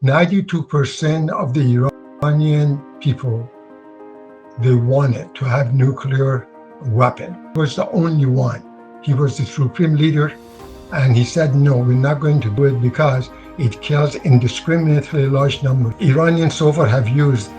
92% of the Iranian people, they wanted to have nuclear weapon. He was the only one. He was the supreme leader, and he said, no, we're not going to do it because it kills indiscriminately large numbers. Iranians so far have used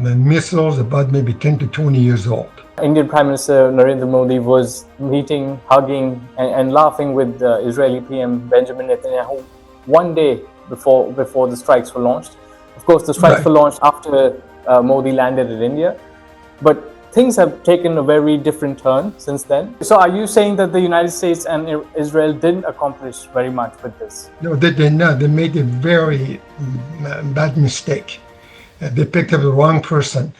missiles about maybe 10 to 20 years old. Indian Prime Minister Narendra Modi was meeting, hugging, and laughing with Israeli PM Benjamin Netanyahu one day before the strikes were launched. Of course, the strikes were launched after Modi landed in India, but things have taken a very different turn since then. So are you saying that the United States and Israel didn't accomplish very much with this? No, they did not. They made a very bad mistake. They picked up the wrong person.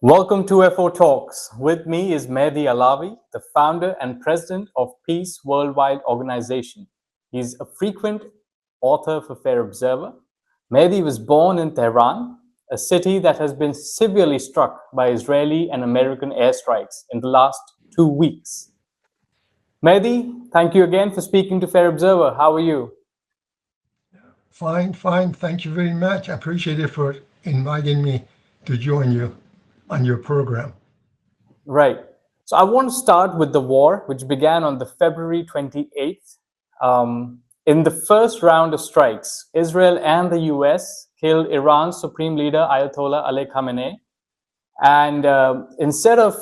Welcome to FO Talks. With me is Mehdi Alavi, the founder and president of Peace Worldwide Organization. He's a frequent author for Fair Observer. Mehdi was born in Tehran, a city that has been severely struck by Israeli and American airstrikes in the last 2 weeks. Mehdi, thank you again for speaking to Fair Observer. How are you? Fine. Thank you very much. I appreciate it for inviting me to join you on your program. Right. So I want to start with the war, which began on the February 28th. In the first round of strikes, Israel and the US killed Iran's supreme leader, Ayatollah Ali Khamenei. And instead of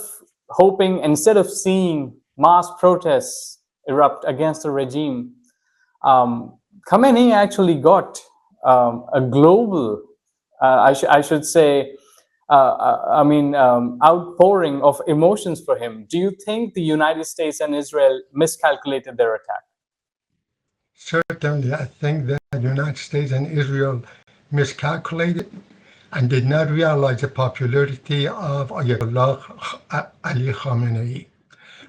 seeing mass protests erupt against the regime, Khamenei actually got a global, I should say, outpouring of emotions for him. Do you think the United States and Israel miscalculated their attack? Certainly, I think that the United States and Israel miscalculated and did not realize the popularity of Ayatollah Ali Khamenei.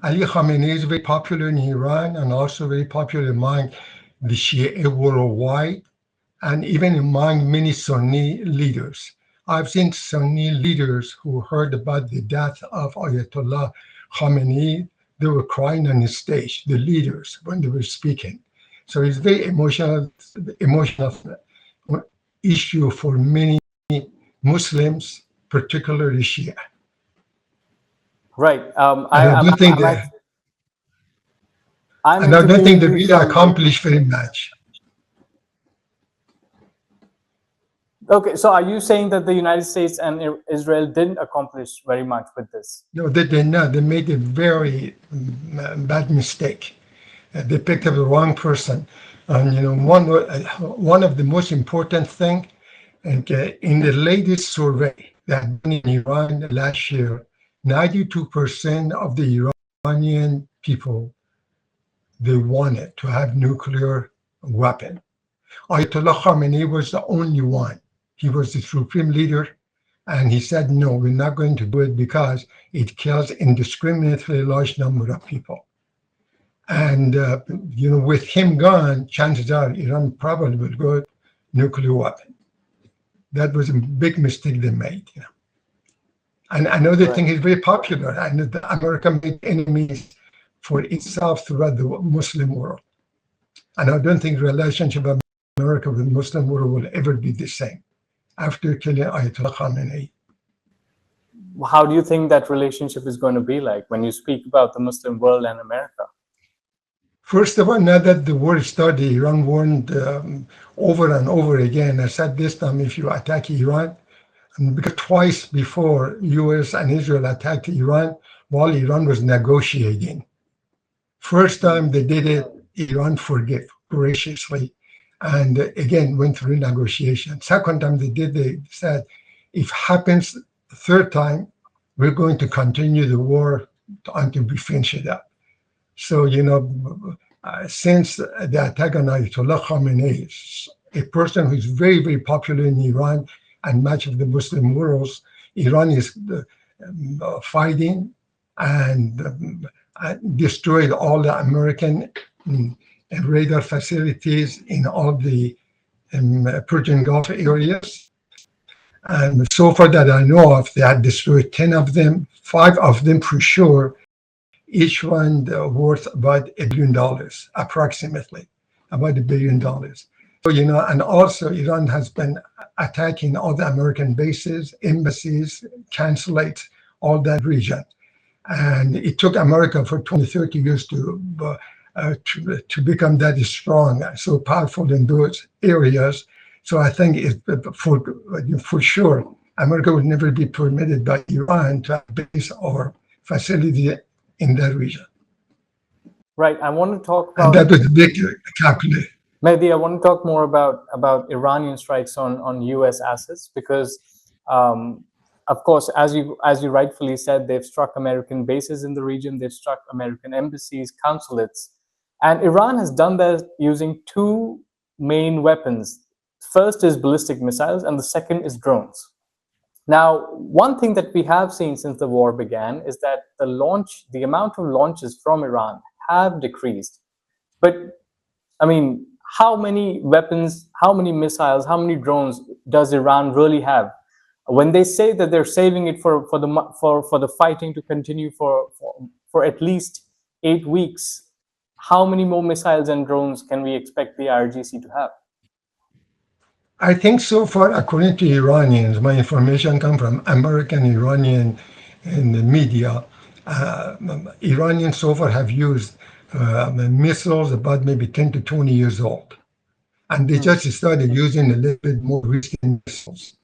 Ali Khamenei is very popular in Iran and also very popular among the Shia worldwide and even among many Sunni leaders. I've seen Sunni leaders who heard about the death of Ayatollah Khamenei. They were crying on the stage, the leaders, when they were speaking. So it's very emotional issue for many Muslims, particularly Shia. Right. I don't think they really accomplished very much. Okay, so are you saying that the United States and Israel didn't accomplish very much with this? No, they did not. They made a very bad mistake. They picked up the wrong person. And one of the most important thing, and in the latest survey that done in Iran last year, 92% of the Iranian people, they wanted to have nuclear weapon. Ayatollah Khamenei was the only one. He was the supreme leader, and he said, no, we're not going to do it because it kills indiscriminately large number of people. And, with him gone, chances are Iran probably will go nuclear weapon. That was a big mistake they made. And another thing is very popular. I know that America made enemies for itself throughout the Muslim world. And I don't think the relationship of America with the Muslim world will ever be the same after killing Ayatollah Khamenei. How do you think that relationship is going to be like when you speak about the Muslim world and America? First of all, now that the war started, Iran warned over and over again. I said this time, if you attack Iran, because twice before US and Israel attacked Iran while Iran was negotiating. First time they did it, Iran forgave graciously and again went through negotiation. Second time they said, if happens third time, we're going to continue the war until we finish it up. So, since the attack on Ayatollah Khamenei, a person who's very, very popular in Iran and much of the Muslim world, Iran is fighting and destroyed all the American radar facilities in all the Persian Gulf areas. And so far that I know of, they had destroyed 10 of them, 5 of them for sure each one worth about $1 billion, approximately, about $1 billion. So, and also Iran has been attacking all the American bases, embassies, consulates, all that region. And it took America for 20, 30 years to become that strong, so powerful in those areas. So I think for sure, America would never be permitted by Iran to have base or facility in that region. Right. I want to talk And about that was a big calculation. Mehdi, I want to talk more about Iranian strikes on U.S. assets because, of course, as you rightfully said, they've struck American bases in the region, they've struck American embassies, consulates, and Iran has done that using two main weapons. First is ballistic missiles, and the second is drones. Now, one thing that we have seen since the war began is that the amount of launches from Iran have decreased. But I mean, how many weapons, how many missiles, how many drones does Iran really have? When they say that they're saving it for the fighting to continue for at least 8 weeks, how many more missiles and drones can we expect the IRGC to have? I think so far, according to Iranians, my information comes from American, Iranian, and the media. Iranians so far have used missiles about maybe 10 to 20 years old. And they just started using a little bit more recent missiles.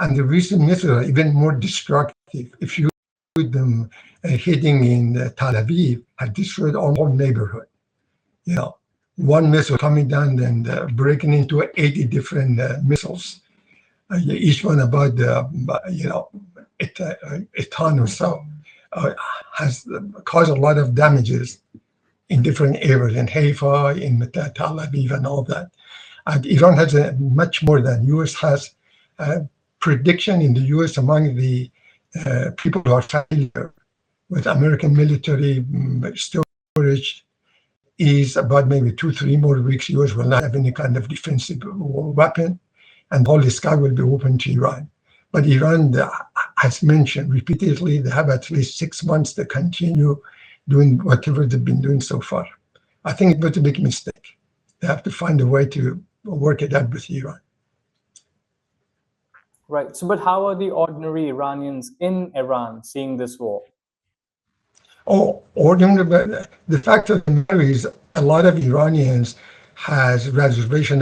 And the recent missiles are even more destructive. If you shoot them hitting in Tel Aviv, have destroyed our whole neighborhood. One missile coming down and breaking into 80 different missiles, each one about a ton or so, has caused a lot of damages in different areas, in Haifa, in Tel Aviv, and all that. And Iran has much more than U.S. has. Prediction in the U.S. among the people who are familiar with American military storage is about maybe 2-3 more weeks. U.S. will not have any kind of defensive weapon, and all the sky will be open to Iran. But Iran, as mentioned repeatedly, they have at least 6 months to continue doing whatever they've been doing so far. I think it was a big mistake. They have to find a way to work it out with Iran. Right. So, but how are the ordinary Iranians in Iran seeing this war? Oh, ordinary. The fact of the matter is, a lot of Iranians has reservation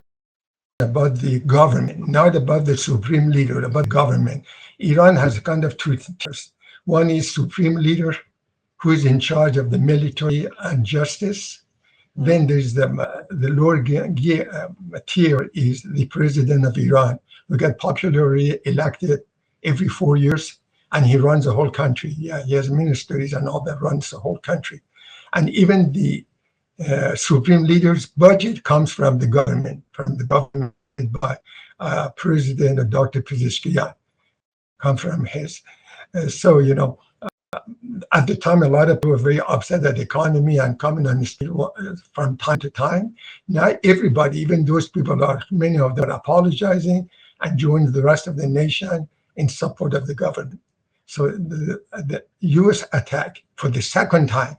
about the government, not about the supreme leader, about the government. Iran has kind of two tiers. One is supreme leader, who is in charge of the military and justice. Then there's the lower tier is the president of Iran, who got popularly elected every 4 years, and he runs the whole country. Yeah, he has ministries and all that, runs the whole country. And even the supreme leader's budget comes from the government by President Dr. Pezeshkian, come from his. So, at the time, a lot of people were very upset at the economy and coming on the street from time to time. Now, everybody, even those people, many of them are apologizing and joined the rest of the nation in support of the government. So the U.S. attack for the second time,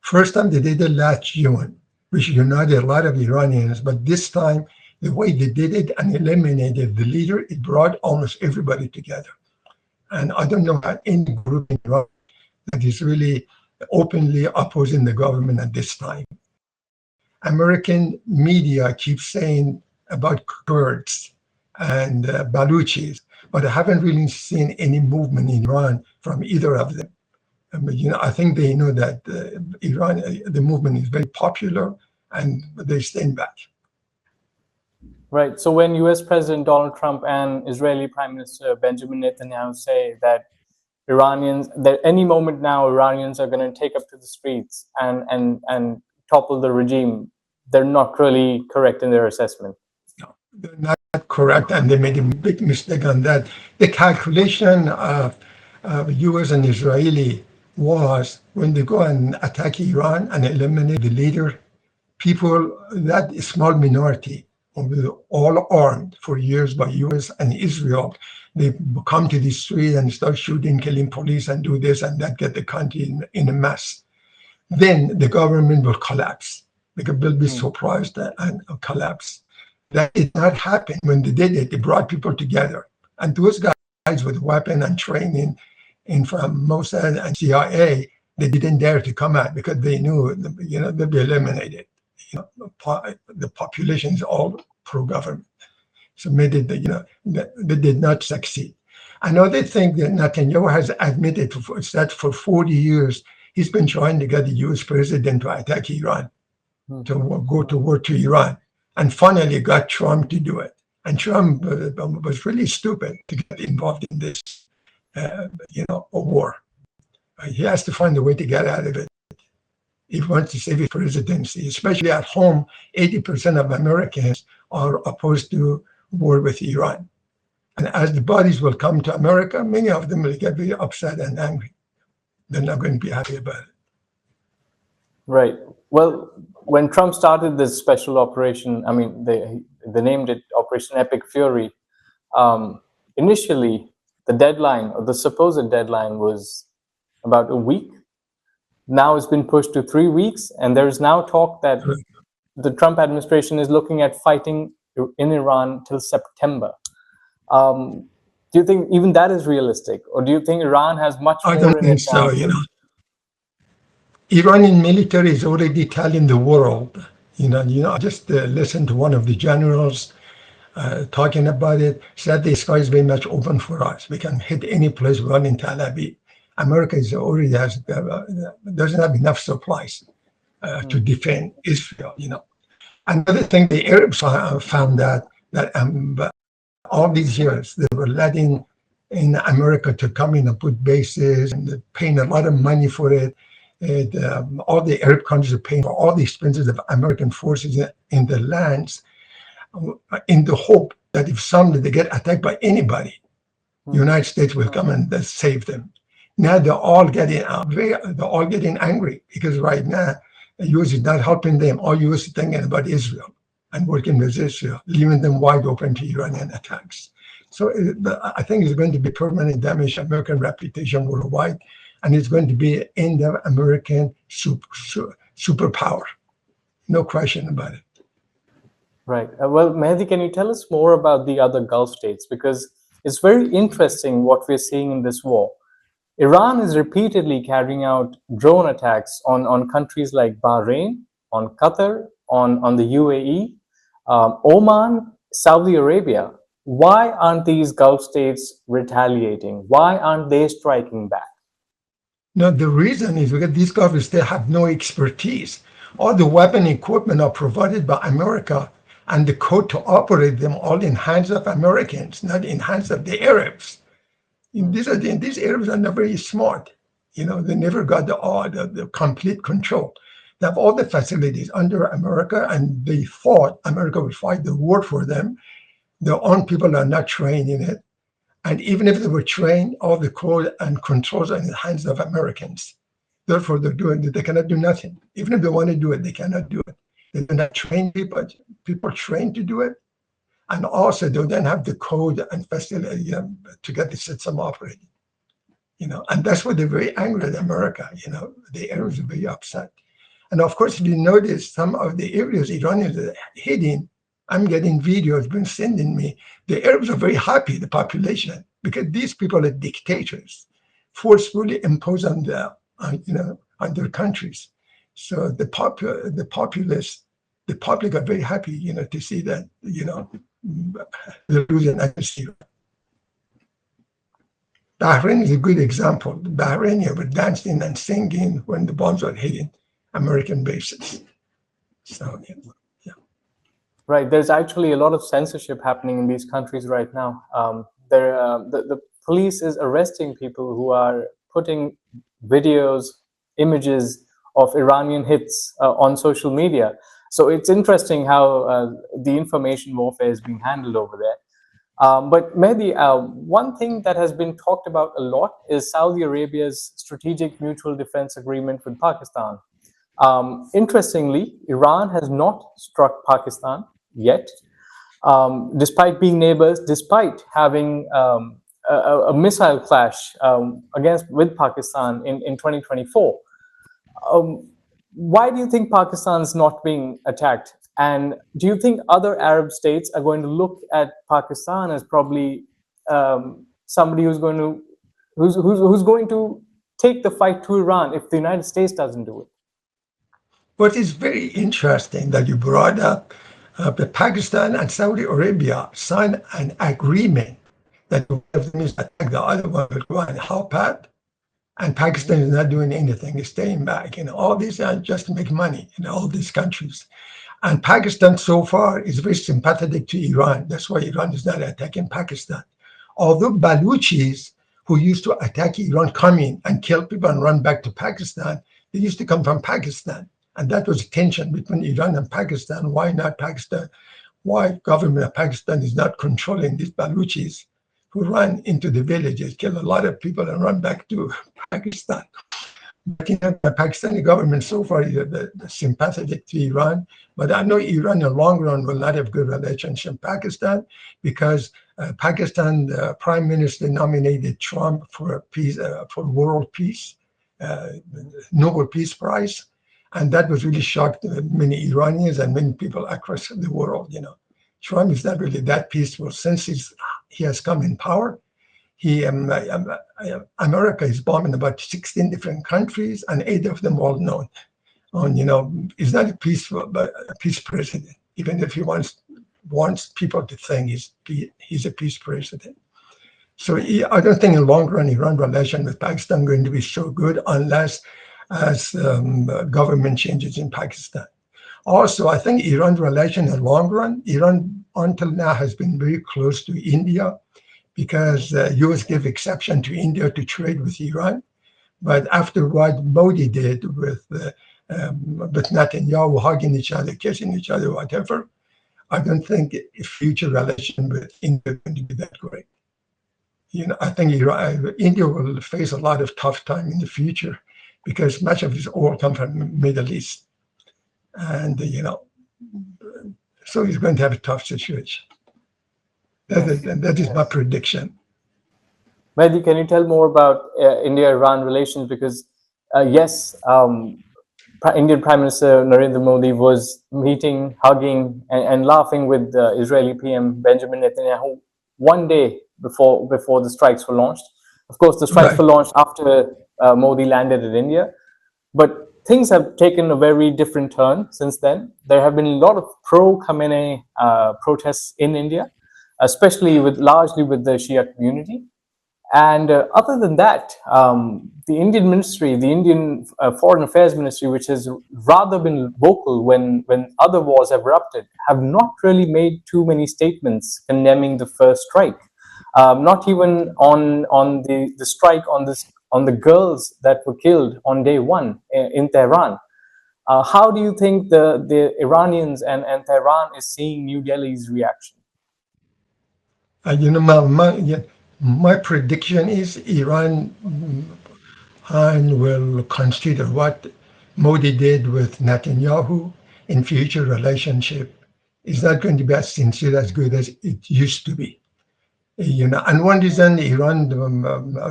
first time they did it last June, which united a lot of Iranians, but this time, the way they did it and eliminated the leader, it brought almost everybody together. And I don't know about any group in Iran that is really openly opposing the government at this time. American media keeps saying about Kurds and Balochis, but I haven't really seen any movement in Iran from either of them. I think they know that Iran, the movement is very popular, and they stand back. Right. So when U.S. President Donald Trump and Israeli Prime Minister Benjamin Netanyahu say that any moment now, Iranians are going to take up to the streets and topple the regime, they're not really correct in their assessment. No, they're not correct, and they made a big mistake on that. The calculation of U.S. and Israeli was when they go and attack Iran and eliminate the leader, people, that small minority, all armed for years by U.S. and Israel, they come to the street and start shooting, killing police, and do this and that, get the country in a mess. then the government will collapse. Because they'll be surprised and collapse. That did not happen. When they did it, they brought people together. And those guys with weapon and training in from Mossad and CIA, they didn't dare to come out because they knew, they'd be eliminated. The population is all pro-government. So maybe they did not succeed. Another thing that Netanyahu has admitted is that for 40 years, he's been trying to get the US president to attack Iran, to go to war to Iran, and finally got Trump to do it. And Trump was really stupid to get involved in this, war. He has to find a way to get out of it. He wants to save his presidency, especially at home. 80% of Americans are opposed to war with Iran. And as the bodies will come to America, many of them will get very upset and angry. They're not going to be happy about it. Right. Well, when Trump started this special operation, I mean, they named it Operation Epic Fury. Initially, the deadline, or the supposed deadline, was about a week. Now it's been pushed to 3 weeks, and there is now talk that the Trump administration is looking at fighting in Iran till September. Do you think even that is realistic, or do you think Iran has much more? I don't think so. Iranian military is already telling the world. Just listen to one of the generals talking about it. Said the sky is very much open for us. We can hit any place we want in Tel Aviv. America doesn't have enough supplies to defend Israel. Another thing, the Arabs found that all these years they were letting in America to come in and put bases, and paying a lot of money for it. All the Arab countries are paying for all the expenses of American forces in the lands, in the hope that if someday they get attacked by anybody, the United States will come and save them. Now they're all getting angry because right now the U.S. is not helping them. All U.S. is thinking about Israel and working with Israel, leaving them wide open to Iranian attacks. So I think it's going to be permanent damage to American reputation worldwide, and it's going to be an end of American superpower. No question about it. Right. Well, Mehdi, can you tell us more about the other Gulf states? Because it's very interesting what we're seeing in this war. Iran is repeatedly carrying out drone attacks on countries like Bahrain, on Qatar, on the UAE, Oman, Saudi Arabia. Why aren't these Gulf states retaliating? Why aren't they striking back? No, the reason is because these Gulf states have no expertise. All the weapon equipment are provided by America, and the code to operate them all in hands of Americans, not in hands of the Arabs. These Arabs are not very smart. They never got the complete control. They have all the facilities under America, and they thought America would fight the war for them. Their own people are not trained in it. And even if they were trained, all the code and controls are in the hands of Americans. Therefore, they cannot do nothing. Even if they want to do it, they cannot do it. They do not train people trained to do it. And also, they don't have the code and facility to get the system operating. And that's why they're very angry at America. The Arabs are very upset. And of course, if you notice, some of the areas Iranians are hitting, I'm getting videos been sending me. The Arabs are very happy, the population, because these people are dictators, forcefully imposed on their countries. So the public are very happy, to see that, they're losing against Iran. Bahrain is a good example. The Bahrainians were dancing and singing when the bombs were hitting American bases. So, yeah. Right. There's actually a lot of censorship happening in these countries right now. The police is arresting people who are putting videos, images of Iranian hits on social media. So it's interesting how the information warfare is being handled over there. But Mehdi, one thing that has been talked about a lot is Saudi Arabia's strategic mutual defense agreement with Pakistan. Interestingly, Iran has not struck Pakistan yet, despite being neighbors, despite having a missile clash with Pakistan in 2024. why do you think Pakistan's not being attacked? And do you think other Arab states are going to look at Pakistan as probably somebody who's going to take the fight to Iran if the United States doesn't do it? What is very interesting that you brought up, that Pakistan and Saudi Arabia signed an agreement that one of them is attack, the other one will go and help out, and Pakistan is not doing anything, it's staying back. All these are just to make money in all these countries. And Pakistan so far is very sympathetic to Iran. That's why Iran is not attacking Pakistan. Although Balochis, who used to attack Iran, come in and kill people and run back to Pakistan, they used to come from Pakistan. And that was a tension between Iran and Pakistan. Why not Pakistan? Why government of Pakistan is not controlling these Balochis who run into the villages, kill a lot of people and run back to Pakistan. But the Pakistani government so far is sympathetic to Iran. But I know Iran in the long run will not have good relationship with Pakistan because Pakistan Prime Minister nominated Trump for peace, for world peace, Nobel Peace Prize. And that was really shocked many Iranians and many people across the world. Trump is not really that peaceful since he has come in power. America is bombing about 16 different countries, and 8 of them well known. He's not a peaceful, but a peace president. Even if he wants people to think he's a peace president. So I don't think in the long run Iran relation with Pakistan going to be so good unless as government changes in Pakistan. Also, I think Iran relation in the long run, Iran until now has been very close to India because U.S. gave exception to India to trade with Iran. But after what Modi did with Netanyahu hugging each other, kissing each other, whatever, I don't think a future relation with India is going to be that great. I think India will face a lot of tough time in the future because much of its oil comes from the Middle East. And, so he's going to have a tough situation. That is my prediction. Mehdi, can you tell more about India-Iran relations? Because, yes, Indian Prime Minister Narendra Modi was meeting, hugging, and laughing with Israeli PM Benjamin Netanyahu one day before the strikes were launched. Of course, the strikes were launched after Modi landed in India. But things have taken a very different turn since then. There have been a lot of pro-Khamenei protests in India, especially largely with the Shia community. And other than that, the Indian ministry, the Indian Foreign Affairs Ministry, which has rather been vocal when other wars have erupted, have not really made too many statements condemning the first strike. Not even on the strike on the girls that were killed on day one in Tehran. How do you think the Iranians and Tehran is seeing New Delhi's reaction? My prediction is Iran will consider what Modi did with Netanyahu in future relationship is not going to be as sincere, as good as it used to be. And one reason Iran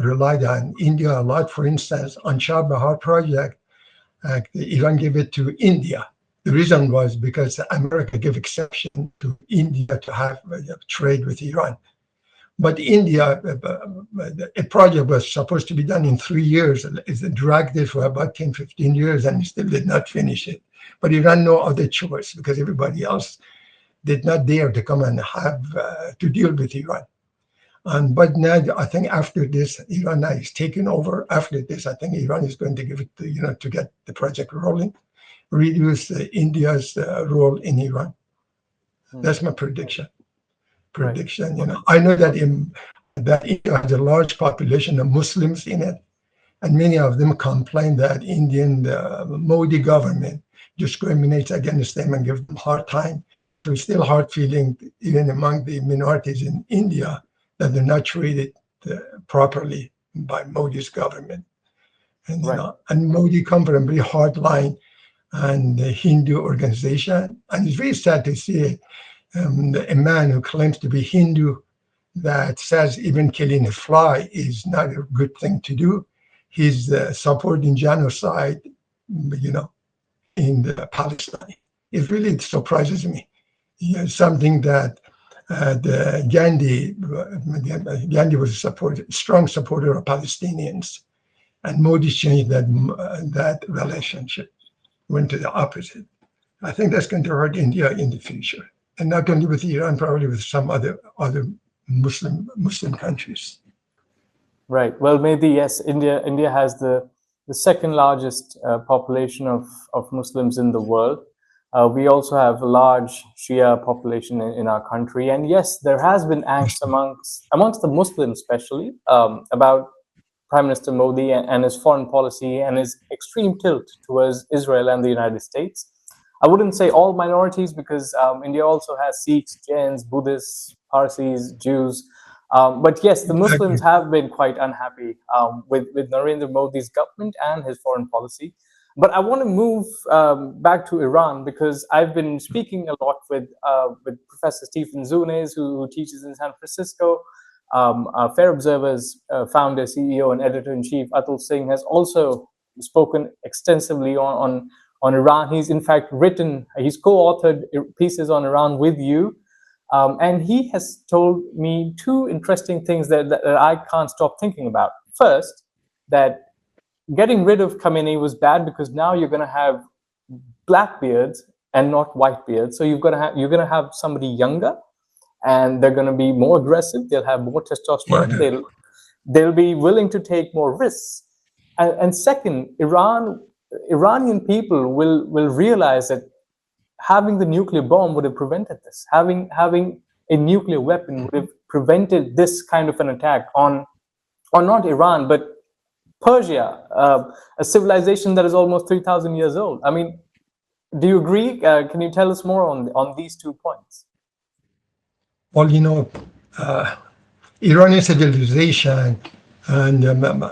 relied on India a lot, for instance, on Shah Bahar project, Iran gave it to India. The reason was because America gave exception to India to have trade with Iran. But India, a project was supposed to be done in 3 years. It dragged it for about 10, 15 years and still did not finish it. But Iran no other choice because everybody else did not dare to come and have to deal with Iran. But now I think after this, Iran is taking over. After this, I think Iran is going to give it to get the project rolling, reduce India's role in Iran. That's my prediction. Right. I know that India has a large population of Muslims in it, and many of them complain that the Modi government discriminates against them and gives them a hard time. There's still hard feeling even among the minorities in India that they're not treated properly by Modi's government. And, and Modi comes from a very hard line and the Hindu organization. And it's very sad to see a man who claims to be Hindu that says even killing a fly is not a good thing to do. He's supporting genocide, in Palestine. It really surprises me. Something that Gandhi was a strong supporter of Palestinians, and Modi changed that relationship, went to the opposite. I think that's going to hurt India in the future, and not only with Iran, probably with some other Muslim countries. Right. Well, maybe yes. India has the second largest population of Muslims in the world. We also have a large Shia population in our country, and yes, there has been angst amongst the Muslims, especially about Prime Minister Modi and his foreign policy and his extreme tilt towards Israel and the United States. I wouldn't say all minorities, because India also has Sikhs, Jains, Buddhists, Parsis, Jews. But yes, the Muslims have been quite unhappy with Narendra Modi's government and his foreign policy. But I want to move back to Iran, because I've been speaking a lot with Professor Stephen Zunes, who teaches in San Francisco. Fair Observer's founder, CEO, and editor-in-chief Atul Singh has also spoken extensively on Iran. He's in fact he's co-authored pieces on Iran with you. And he has told me two interesting things that I can't stop thinking about. First, that getting rid of Khamenei was bad, because now you're going to have black beards and not white beards. So you're going to have somebody younger, and they're going to be more aggressive. They'll have more testosterone. They'll be willing to take more risks. And second, Iranian people will realize that having the nuclear bomb would have prevented this. Having a nuclear weapon would have prevented this kind of an attack on not Iran, but Persia, a civilization that is almost 3,000 years old. I mean, do you agree? Can you tell us more on these 2 points? Well, Iranian civilization and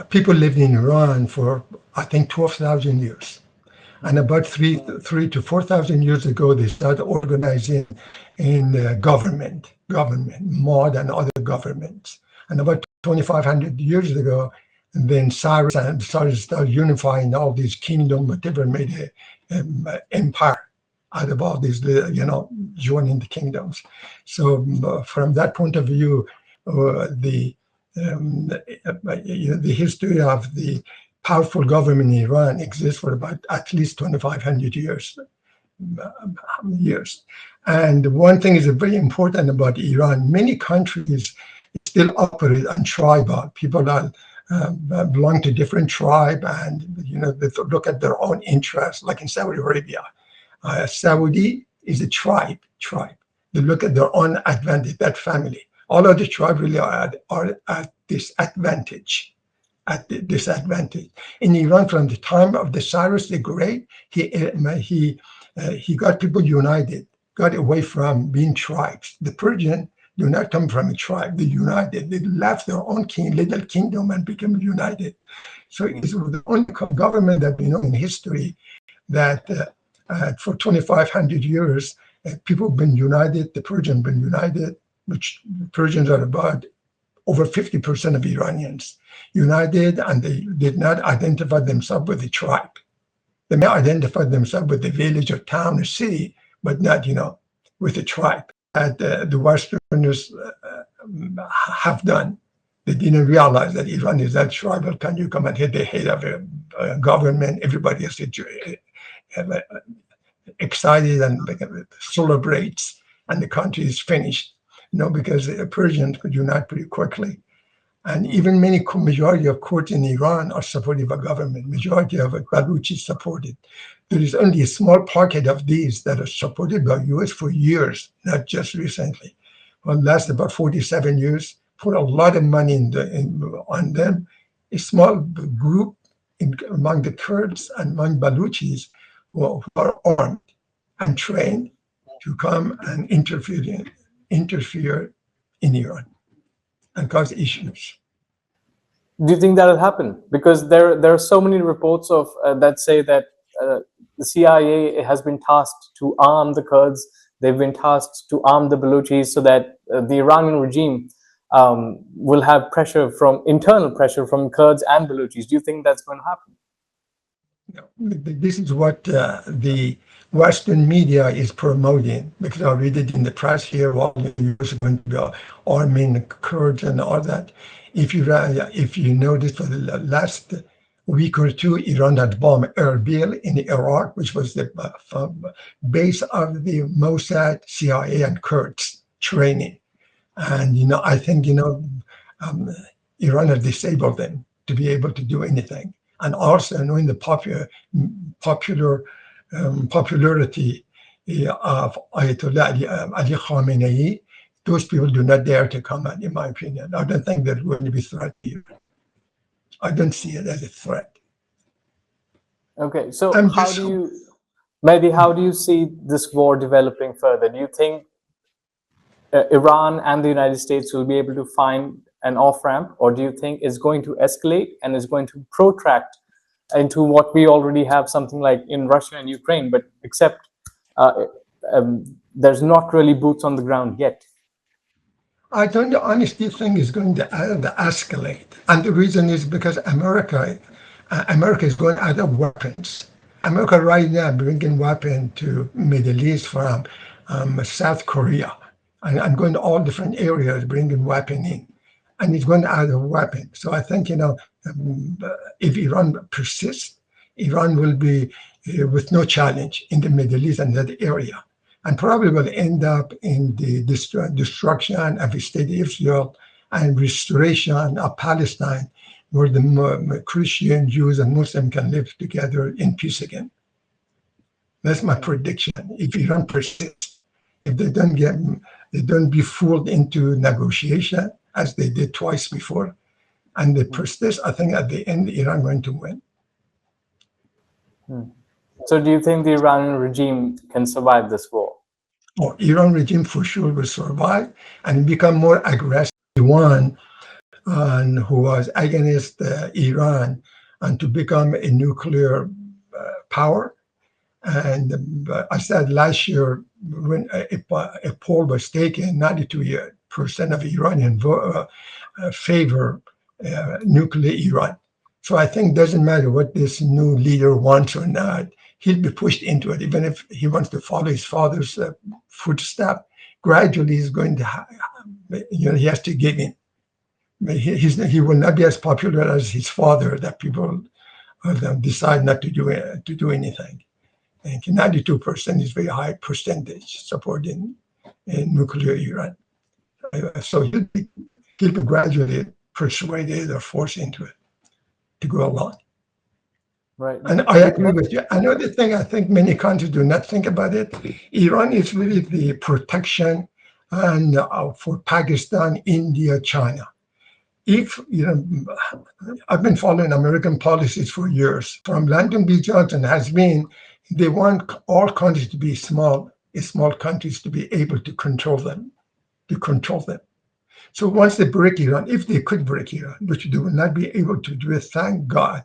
people lived in Iran for, I think, 12,000 years. And about 3,000 to 4,000 years ago, they started organizing in government more than other governments. And about 2,500 years ago, then Cyrus started unifying all these kingdoms, whatever, made an empire out of all these, joining the kingdoms. So from that point of view, the history of the powerful government in Iran exists for about at least 2,500 years. And one thing is very important about Iran: many countries still operate on tribal. People that belong to different tribe, and they look at their own interests. Like in Saudi Arabia, Saudi is a tribe. They look at their own advantage. That family, all of the tribe really are at disadvantage. In Iran, from the time of the Cyrus the Great, he got people united, got away from being tribes. The Persian do not come from a tribe. They united. They left their own little kingdom and became united. So it's the only government that we know in history that for 2,500 years, people have been united. The Persians have been united, which the Persians are about over 50% of Iranians united, and they did not identify themselves with the tribe. They may identify themselves with the village or town or city, but not, with the tribe. That the Westerners have done. They didn't realize that Iran is that tribal. Can you come and hit the head of a government? Everybody is excited and celebrates, and the country is finished. Because the Persians could unite pretty quickly. And even majority of Kurds in Iran are supported by government. Majority of Balochis supported. There is only a small pocket of these that are supported by U.S. for years, not just recently. Well, last about 47 years, put a lot of money on them. A small group among the Kurds and among Balochis who are armed and trained to come and interfere in Iran and cause issues. Do you think that'll happen? Because there are so many reports of that say that the CIA has been tasked to arm the Kurds. They've been tasked to arm the Balochis so that the Iranian regime will have internal pressure from Kurds and Balochis. Do you think that's going to happen? This is what the Western media is promoting, because I read it in the press here. Well, the US is going to be arming the Kurds and all that. If you notice, for the last week or two, Iran had bombed Erbil in Iraq, which was the base of the Mossad, CIA, and Kurds training. And I think Iran has disabled them to be able to do anything. And also knowing the popularity of Ayatollah Ali Khamenei, those people do not dare to come out, in my opinion. I don't think they're going to be threatened here. I don't see it as a threat. Okay, so Mehdi, how do you see this war developing further? Do you think Iran and the United States will be able to find an off-ramp, or do you think it's going to escalate and is going to protract into what we already have, something like in Russia and Ukraine, but except there's not really boots on the ground yet? I don't honestly think it's going to escalate. And the reason is because America is going out of weapons. America right now bringing weapons to Middle East from South Korea, and going to all different areas, bringing weapon in. And it's going out of weapons. So I think, if Iran persists, Iran will be with no challenge in the Middle East and that area, and probably will end up in the destruction of the state of Israel and restoration of Palestine, where the Christian, Jews, and Muslims can live together in peace again. That's my prediction. If Iran persists, if they don't be fooled into negotiation, as they did twice before, and they persist, I think at the end, Iran going to win. So do you think the Iranian regime can survive this war? Oh, Iran regime for sure will survive and become more aggressive. The one who was against Iran and to become a nuclear power. And I said last year, when a poll was taken, 92% of Iranian favor nuclear Iran. So I think it doesn't matter what this new leader wants or not, he'll be pushed into it. Even if he wants to follow his father's footsteps, gradually he's going to, he has to give in. He will not be as popular as his father, that people decide not to do anything. And 92% is very high percentage supporting nuclear Iran. So he'll be gradually persuaded or forced into it to go along. Right. And I agree with you. Another thing I think many countries do not think about it, Iran is really the protection and for Pakistan, India, China. If, I've been following American policies for years. From Lyndon B. Johnson has been, they want all countries to be small countries to be able to control them. So once they break Iran, if they could break Iran, which they will not be able to do it, thank God,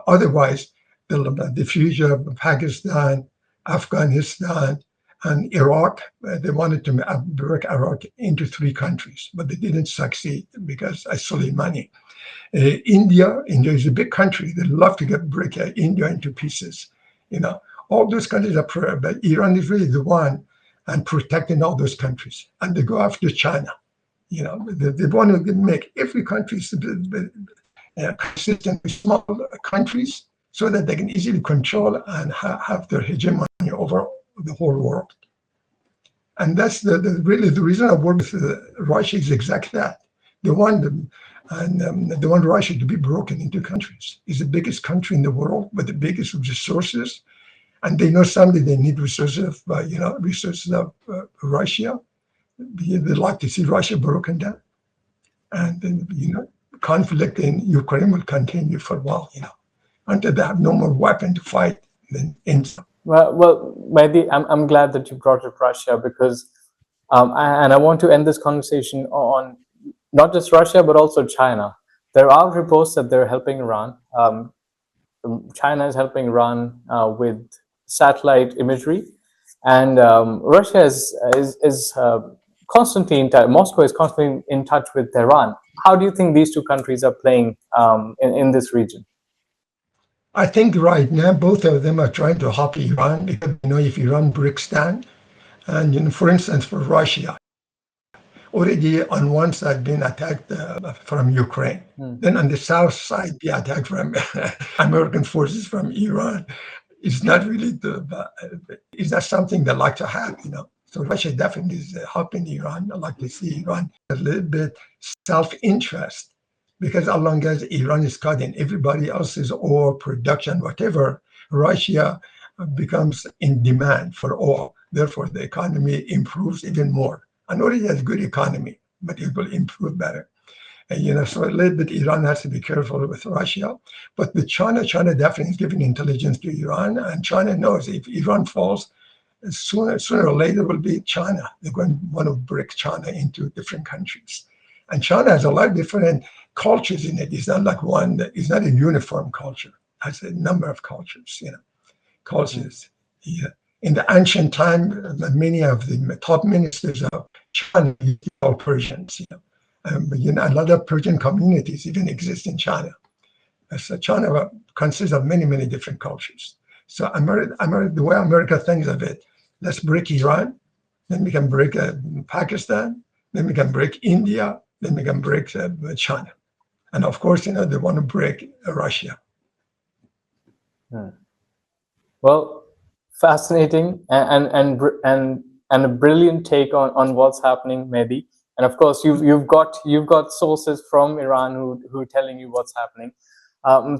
otherwise the future of Pakistan, Afghanistan, and Iraq, they wanted to break Iraq into 3 countries, but they didn't succeed because of Soleimani. India is a big country. They love to break India into pieces. All those countries are, but Iran is really the one and protecting all those countries. And they go after China. They want to make every country consistent with small countries so that they can easily control and have their hegemony over the whole world. And that's really the reason I work with Russia is exactly that. They want Russia to be broken into countries. It's the biggest country in the world with the biggest resources, and they know someday they need resources of Russia. They like to see Russia broken down, and then conflict in Ukraine will continue for a while, until they have no more weapon to fight. Well, Mehdi, I'm glad that you brought up Russia, because, and I want to end this conversation on not just Russia, but also China. There are reports that they're helping Iran. China is helping Iran with satellite imagery, and Russia is constantly in touch. Moscow is constantly in touch with Tehran. How do you think these 2 countries are playing in this region? I think right now both of them are trying to help Iran because if Iran breaks down, and for instance, for Russia, already on one side being attacked from Ukraine, then on the south side be attacked from American forces from Iran. It's not really it's not something they like to have. So Russia definitely is helping Iran. I like to see Iran a little bit self-interest, because as long as Iran is cutting everybody else's oil production, whatever, Russia becomes in demand for oil. Therefore, the economy improves even more. And already has a good economy, but it will improve better. And, so a little bit Iran has to be careful with Russia. But with China definitely is giving intelligence to Iran. And China knows if Iran falls, sooner or later will be China. They're going to want to break China into different countries. And China has a lot of different cultures in it. It's not like one, it's not a uniform culture. It has a number of cultures, cultures. Yeah. In the ancient time, many of the top ministers of China are Persians. A lot of Persian communities even exist in China. So China consists of many, many different cultures. So the way America thinks of it, let's break Iran, then we can break Pakistan, then we can break India, then we can break China. And of course, they want to break Russia. Well, fascinating and a brilliant take on what's happening, Mehdi. And of course, you've got sources from Iran who are telling you what's happening.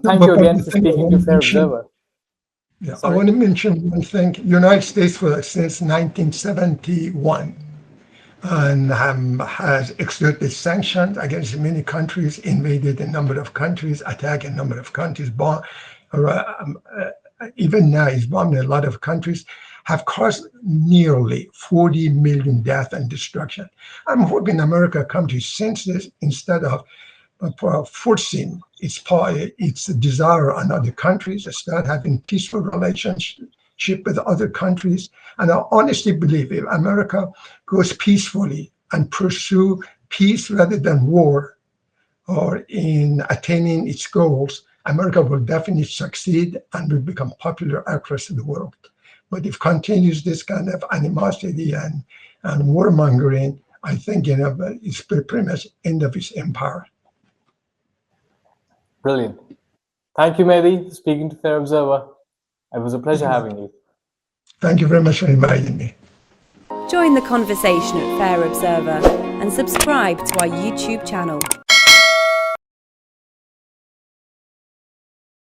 Thank you again for speaking to Fair Observer. Yeah, I want to mention one thing. United States since 1971 and has exerted sanctions against many countries, invaded a number of countries, attacked a number of countries, even now is bombing a lot of countries, have caused nearly 40 million deaths and destruction. I'm hoping America come to senses instead of forcing its desire on other countries to start having peaceful relationship with other countries. And I honestly believe if America goes peacefully and pursue peace rather than war, or in attaining its goals, America will definitely succeed and will become popular across the world. But if continues this kind of animosity and warmongering, I think it's pretty much end of its empire. Brilliant. Thank you, Mehdi, for speaking to Fair Observer. It was a pleasure having you. Thank you very much for inviting me. Join the conversation at Fair Observer and subscribe to our YouTube channel.